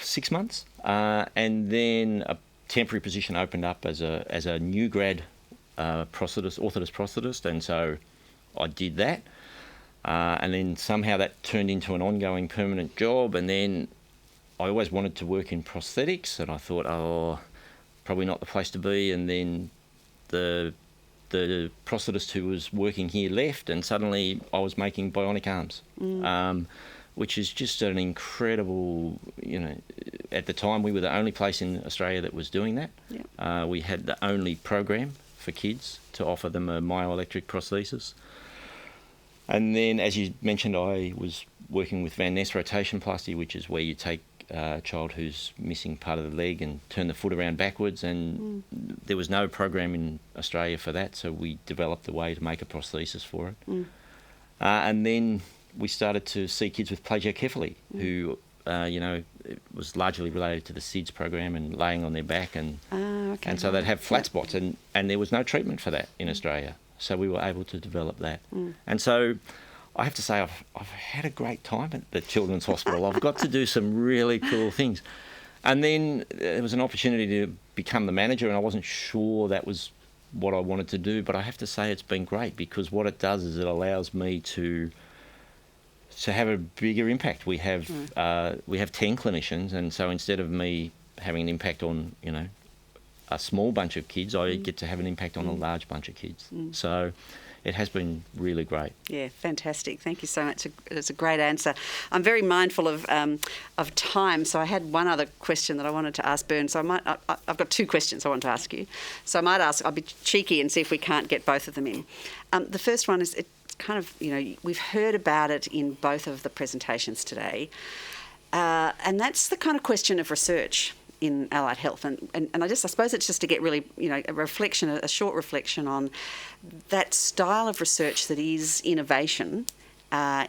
S11: 6 months, and then a temporary position opened up as a new grad orthotist prosthetist, and so I did that. And then somehow that turned into an ongoing permanent job, and then I always wanted to work in prosthetics, and I thought, probably not the place to be. And then the prosthetist who was working here left, and suddenly I was making bionic arms, which is just an incredible, at the time we were the only place in Australia that was doing that. Yep. We had the only program for kids to offer them a myoelectric prosthesis. And then, as you mentioned, I was working with Finesse rotationplasty, which is where you take a child who's missing part of the leg and turn the foot around backwards. And there was no program in Australia for that, so we developed a way to make a prosthesis for it. And then we started to see kids with plagiocephaly who, it was largely related to the SIDS program and laying on their back. And so they'd have flat spots, and there was no treatment for that in Australia. So we were able to develop that. And so I have to say I've had a great time at the Children's Hospital. I've got to do some really cool things. And then there was an opportunity to become the manager, and I wasn't sure that was what I wanted to do, but I have to say it's been great, because what it does is it allows me to have a bigger impact. We have 10 clinicians, and so instead of me having an impact on, a small bunch of kids, I get to have an impact on a large bunch of kids. So it has been really great. Yeah,
S1: fantastic. Thank you so much. It's a great answer. I'm very mindful of time, so I had one other question that I wanted to ask Bern. So I've got two questions I want to ask you. So I might ask, I'll be cheeky and see if we can't get both of them in. The first one is, it's kind of, we've heard about it in both of the presentations today, and that's the kind of question of research in allied health, and I suppose it's just to get really, a short reflection on that style of research that is innovation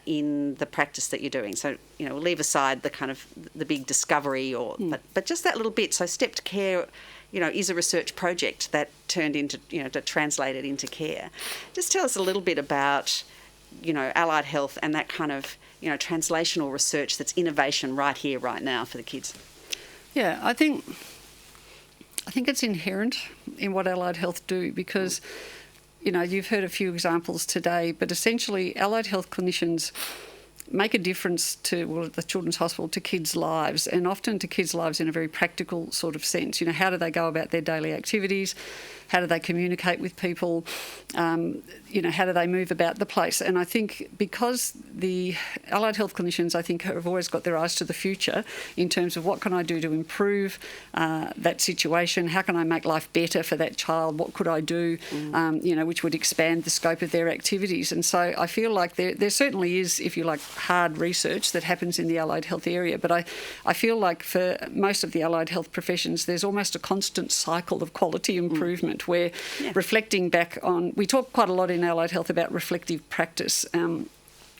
S1: in the practice that you're doing. So, we'll leave aside the kind of the big discovery, but just that little bit. So stepped care, is a research project that turned into, that translated into care. Just tell us a little bit about, allied health and that kind of, translational research that's innovation right here, right now for the kids.
S2: Yeah, I think it's inherent in what allied health do, because, you've heard a few examples today, but essentially allied health clinicians make a difference to the Children's Hospital, to kids' lives, and often to kids' lives in a very practical sort of sense. How do they go about their daily activities? How do they communicate with people? How do they move about the place? And I think because the allied health clinicians, I think, have always got their eyes to the future in terms of what can I do to improve that situation? How can I make life better for that child? What could I do, which would expand the scope of their activities? And so I feel like there certainly is, if you like, hard research that happens in the allied health area. But I feel like for most of the allied health professions, there's almost a constant cycle of quality improvement where reflecting back on, we talk quite a lot in allied health about reflective practice, and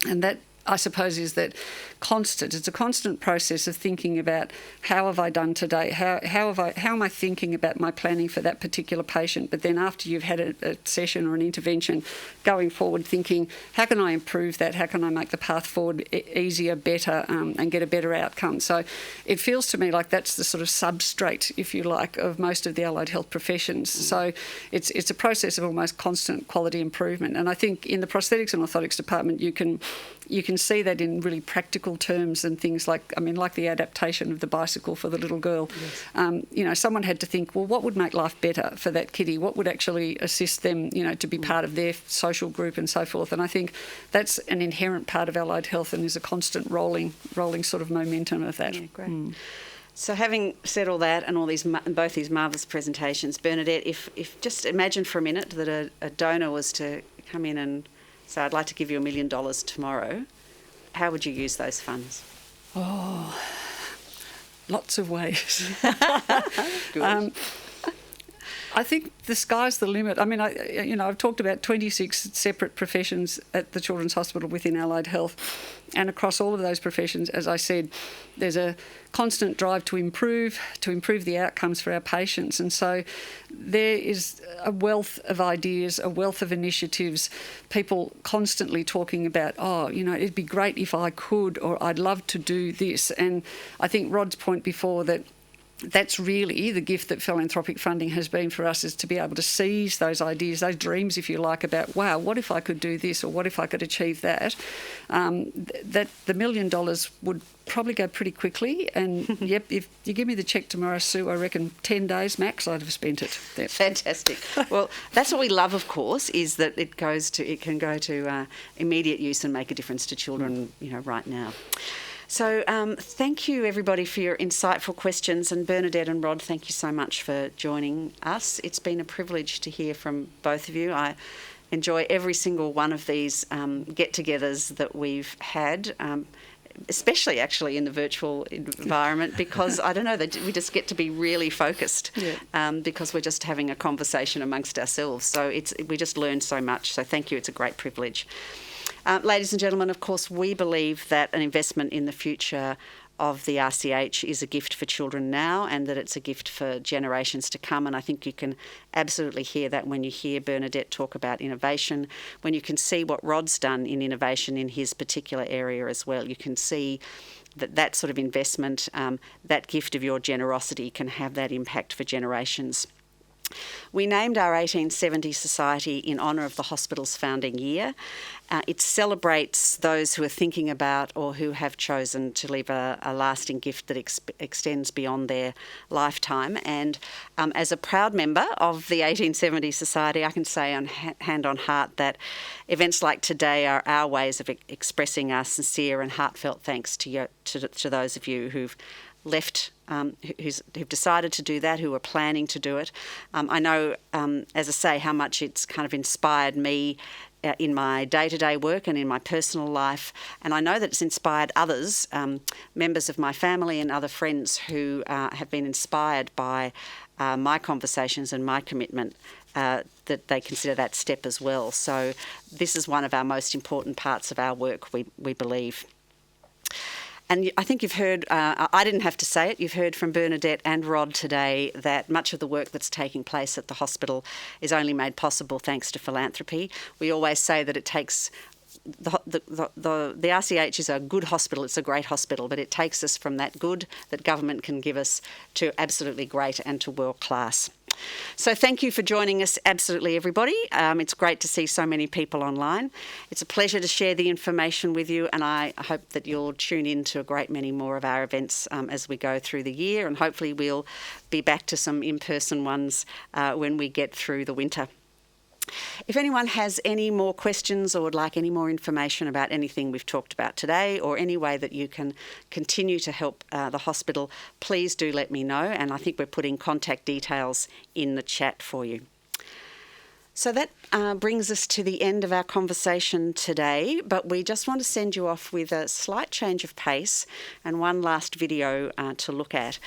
S2: that, I suppose, is that constant. It's a constant process of thinking about how have I done today? How am I thinking about my planning for that particular patient? But then after you've had a session or an intervention, going forward thinking, how can I improve that? How can I make the path forward easier, better, and get a better outcome? So it feels to me like that's the sort of substrate, if you like, of most of the allied health professions. So it's a process of almost constant quality improvement. And I think in the prosthetics and orthotics department, you can you can see that in really practical terms and things like, like the adaptation of the bicycle for the little girl. Yes. Someone had to think, well, what would make life better for that kiddie? What would actually assist them, to be part of their social group and so forth? And I think that's an inherent part of allied health and is a constant rolling sort of momentum of that.
S1: Yeah, great. So having said all that and all these both these marvellous presentations, Bernadette, if just imagine for a minute that a donor was to come in and say, I'd like to give you $1 million tomorrow, how would you use those funds?
S2: Oh, lots of ways.
S1: Good.
S2: I think the sky's the limit. I've talked about 26 separate professions at the Children's Hospital within allied health, and across all of those professions, as I said, there's a constant drive to improve the outcomes for our patients. And so there is a wealth of ideas, a wealth of initiatives, people constantly talking about, it'd be great if I could, or I'd love to do this. And I think Rod's point before that's really the gift that philanthropic funding has been for us, is to be able to seize those ideas, those dreams, if you like, about, wow, what if I could do this, or what if I could achieve that? That the $1 million would probably go pretty quickly. And yep, if you give me the cheque tomorrow, Sue, I reckon 10 days max I'd have spent it. There.
S1: Fantastic. Well, that's what we love, of course, is that it can go to immediate use and make a difference to children, right now. So thank you, everybody, for your insightful questions. And Bernadette and Rod, thank you so much for joining us. It's been a privilege to hear from both of you. I enjoy every single one of these get-togethers that we've had, especially actually in the virtual environment, because, I don't know, we just get to be really focused because we're just having a conversation amongst ourselves. So we just learn so much. So thank you. It's a great privilege. Ladies and gentlemen, of course, we believe that an investment in the future of the RCH is a gift for children now, and that it's a gift for generations to come. And I think you can absolutely hear that when you hear Bernadette talk about innovation, when you can see what Rod's done in innovation in his particular area as well. You can see that sort of investment, that gift of your generosity can have that impact for generations. We named our 1870 Society in honour of the hospital's founding year. It celebrates those who are thinking about or who have chosen to leave a lasting gift that extends beyond their lifetime. And as a proud member of the 1870 Society, I can say on hand on heart that events like today are our ways of expressing our sincere and heartfelt thanks to those of you who've left, who've decided to do that, who are planning to do it. I know, as I say, how much it's kind of inspired me in my day-to-day work and in my personal life, and I know that it's inspired others, members of my family and other friends who have been inspired by my conversations and my commitment, that they consider that step as well. So this is one of our most important parts of our work, we believe. And I think you've heard, I didn't have to say it, you've heard from Bernadette and Rod today that much of the work that's taking place at the hospital is only made possible thanks to philanthropy. We always say that it takes, the RCH is a good hospital, it's a great hospital, but it takes us from that good that government can give us to absolutely great and to world class. So thank you for joining us, absolutely everybody. It's great to see so many people online. It's a pleasure to share the information with you, and I hope that you'll tune in to a great many more of our events as we go through the year, and hopefully we'll be back to some in-person ones when we get through the winter. If anyone has any more questions or would like any more information about anything we've talked about today, or any way that you can continue to help the hospital, please do let me know, and I think we're putting contact details in the chat for you. So that brings us to the end of our conversation today, but we just want to send you off with a slight change of pace and one last video to look at.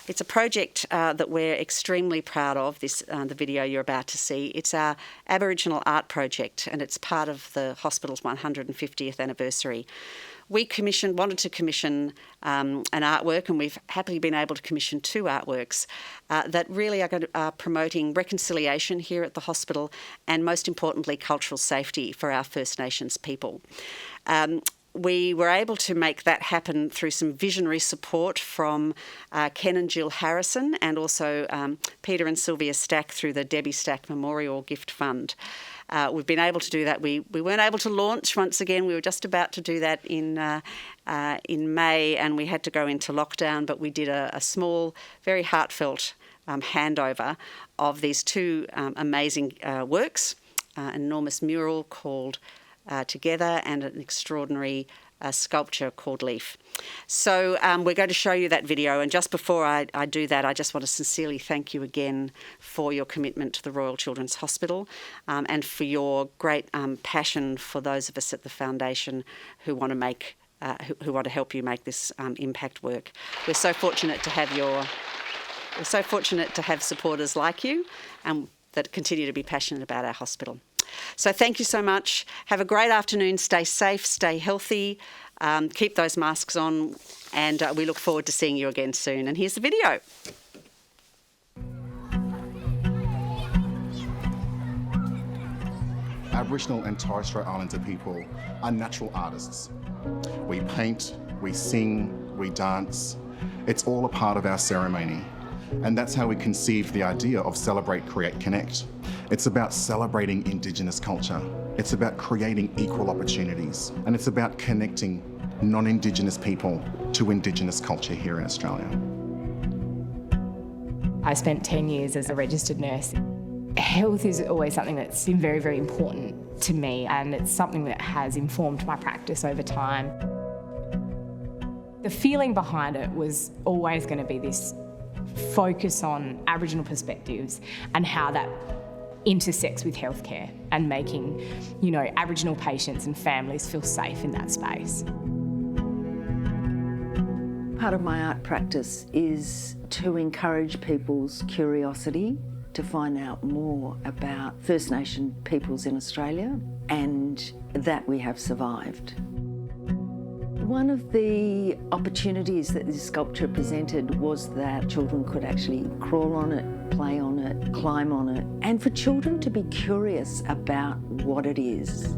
S1: It's a project that we're extremely proud of, the video you're about to see. It's our Aboriginal art project, and it's part of the hospital's 150th anniversary. We wanted to commission an artwork, and we've happily been able to commission 2 artworks that really are promoting reconciliation here at the hospital, and most importantly, cultural safety for our First Nations people. we were able to make that happen through some visionary support from Ken and Jill Harrison, and also Peter and Sylvia Stack through the Debbie Stack Memorial Gift Fund. We've been able to do that. We weren't able to launch once again. We were just about to do that in May, and we had to go into lockdown, but we did a small, very heartfelt handover of these two amazing works, an enormous mural called Together and an extraordinary sculpture called Leaf. So we're going to show you that video, and just before I do that, I just want to sincerely thank you again for your commitment to the Royal Children's Hospital and for your great passion for those of us at the Foundation who want to make who want to help you make this impact work. We're so fortunate to have supporters like you that continue to be passionate about our hospital. So thank you so much. Have a great afternoon. Stay safe, stay healthy, keep those masks on, and we look forward to seeing you again soon. And here's the video.
S12: Aboriginal and Torres Strait Islander people are natural artists. We paint, we sing, we dance. It's all a part of our ceremony. And that's how we conceived the idea of Celebrate, Create, Connect. It's about celebrating Indigenous culture. It's about creating equal opportunities. And it's about connecting non-Indigenous people to Indigenous culture here in Australia.
S13: I spent 10 years as a registered nurse. Health is always something that's been very, very important to me, and it's something that has informed my practice over time. The feeling behind it was always going to be this focus on Aboriginal perspectives and how that intersects with healthcare and making, Aboriginal patients and families feel safe in that space.
S14: Part of my art practice is to encourage people's curiosity to find out more about First Nation peoples in Australia and that we have survived. One of the opportunities that this sculpture presented was that children could actually crawl on it, play on it, climb on it, and for children to be curious about what it is.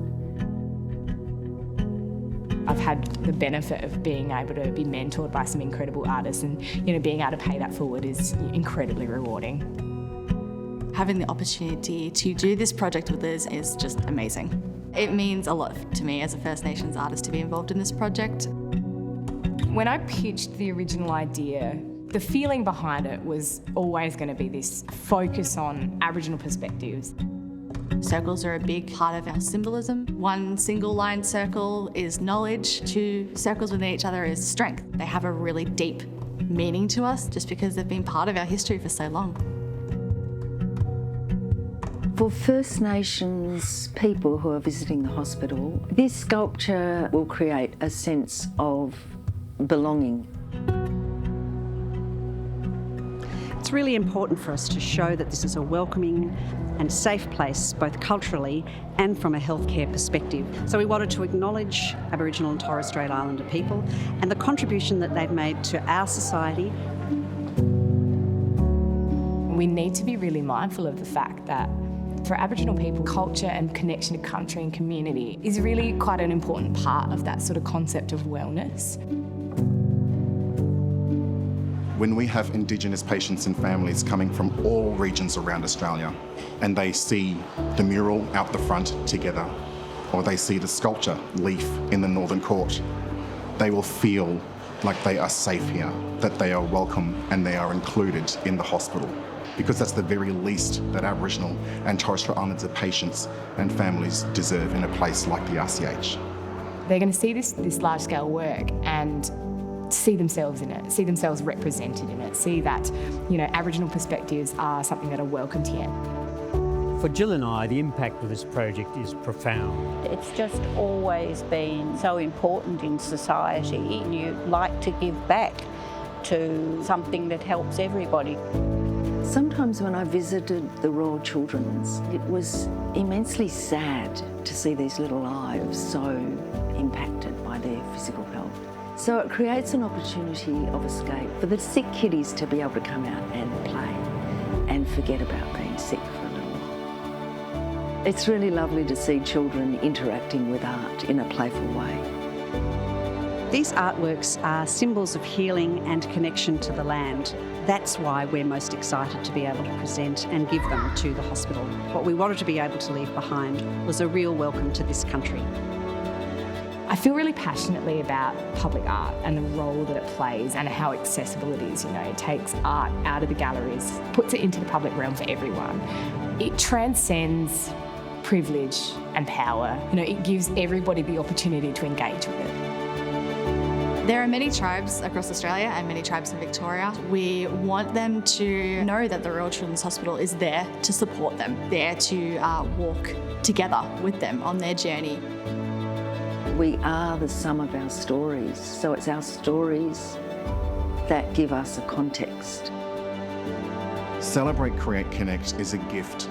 S13: I've had the benefit of being able to be mentored by some incredible artists, and being able to pay that forward is incredibly rewarding.
S15: Having the opportunity to do this project with us is just amazing. It means a lot to me as a First Nations artist to be involved in this project.
S13: When I pitched the original idea, the feeling behind it was always going to be this focus on Aboriginal perspectives.
S15: Circles are a big part of our symbolism. One single line circle is knowledge, two circles within each other is strength. They have a really deep meaning to us just because they've been part of our history for so long.
S14: For First Nations people who are visiting the hospital, this sculpture will create a sense of belonging.
S16: It's really important for us to show that this is a welcoming and safe place, both culturally and from a healthcare perspective. So we wanted to acknowledge Aboriginal and Torres Strait Islander people and the contribution that they've made to our society.
S13: We need to be really mindful of the fact that for Aboriginal people, culture and connection to country and community is really quite an important part of that sort of concept of wellness.
S12: When we have Indigenous patients and families coming from all regions around Australia and they see the mural out the front Together, or they see the sculpture Leaf in the Northern Court, they will feel like they are safe here, that they are welcome and they are included in the hospital. Because that's the very least that Aboriginal and Torres Strait Islander patients and families deserve in a place like the RCH.
S13: They're going to see this large-scale work and see themselves in it, see themselves represented in it, see that, Aboriginal perspectives are something that are welcomed here.
S17: For Jill and I, the impact of this project is profound.
S18: It's just always been so important in society. You like to give back to something that helps everybody.
S14: Sometimes when I visited the Royal Children's, it was immensely sad to see these little lives so impacted by their physical health. So it creates an opportunity of escape for the sick kiddies to be able to come out and play and forget about being sick for a little while. It's really lovely to see children interacting with art in a playful way.
S16: These artworks are symbols of healing and connection to the land. That's why we're most excited to be able to present and give them to the hospital. What we wanted to be able to leave behind was a real welcome to this country.
S13: I feel really passionately about public art and the role that it plays and how accessible it is. You know, it takes art out of the galleries, puts it into the public realm for everyone. It transcends privilege and power. You know, it gives everybody the opportunity to engage with it.
S15: There are many tribes across Australia and many tribes in Victoria. We want them to know that the Royal Children's Hospital is there to support them, there to walk together with them on their journey.
S14: We are the sum of our stories, so it's our stories that give us a context.
S12: Celebrate, Create, Connect is a gift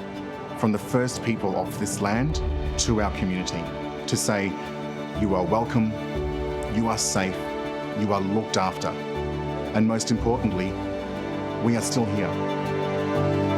S12: from the first people of this land to our community to say, you are welcome, you are safe, you are looked after, and most importantly, we are still here.